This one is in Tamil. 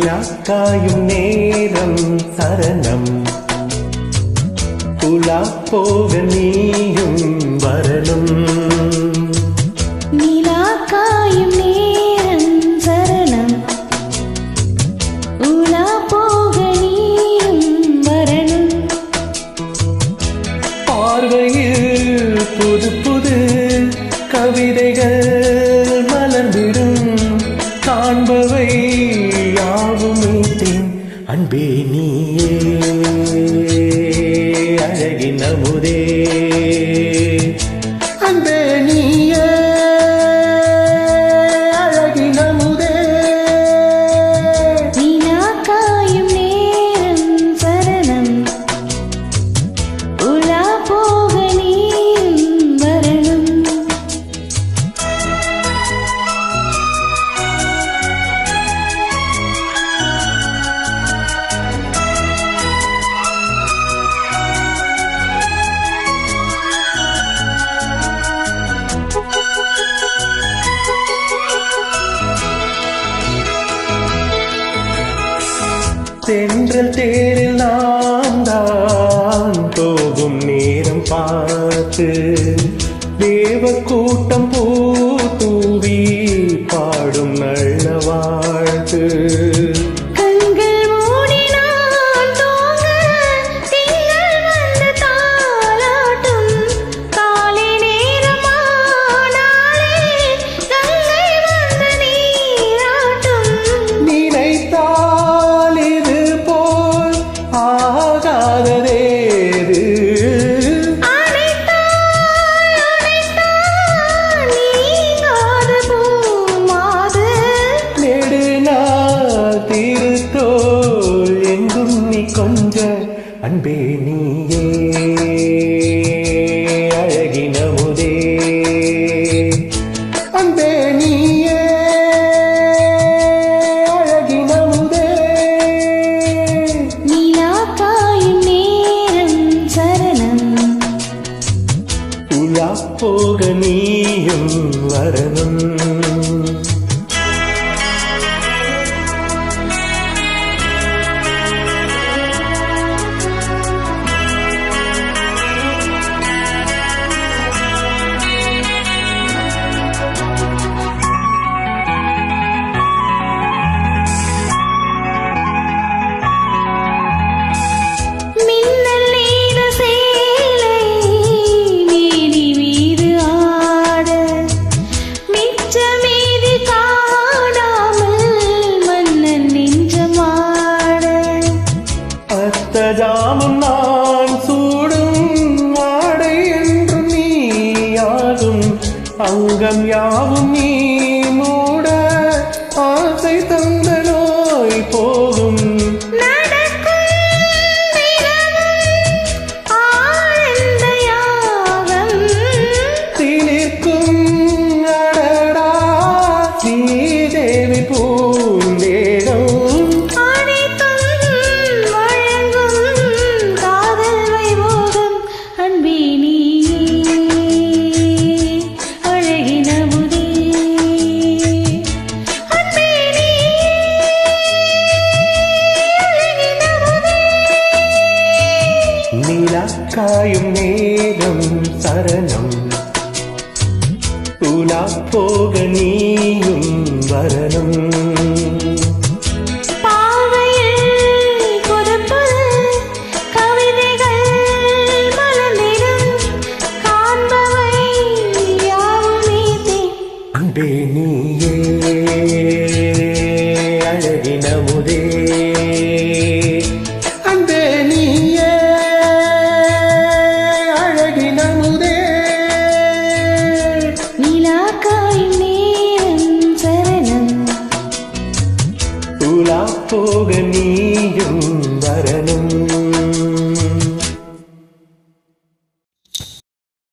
காயும் நேரம் சரணம் உலா போக நீயும் வரணும். நிலா காயும் நேரம் சரணம் உலா போக நீயும் வரணும். பார்வையில் புது புது கவிதைகள் மலர்ந்திடும் காண்பவை அன்பே நீயே அழகின் அமுதே அன்பே நீயே அழகின் அமுதே. நிலா காயும் நேரம் சரணம் உலா போக நீயும் வரணும். தென்றல் தேரில் நாம் தான் போகும் நேரம் பார்த்து தேவ கூட்டம் பூ தூவி பாடும் நல்ல வாழ்த்து. அன்பே நீயே அழகின் அமுதே அன்பே நீயே அழகின் அமுதே. நிலா காயும் நேரம் சரணம் உலா போக நீயும் வரணும். அத்தஜாமும் நான் சூடும் ஆடை என்றும் நீயாகும் அங்கம் யாவும் நீ மூட ஆசை தந்த நோய் போகும். தீனிற்கும் அடடா ஸ்ரீதேவி பூந்தேகம் காயும் நேரம் சரணம் உலா போக நீயும் வரணும். அன்பே நீ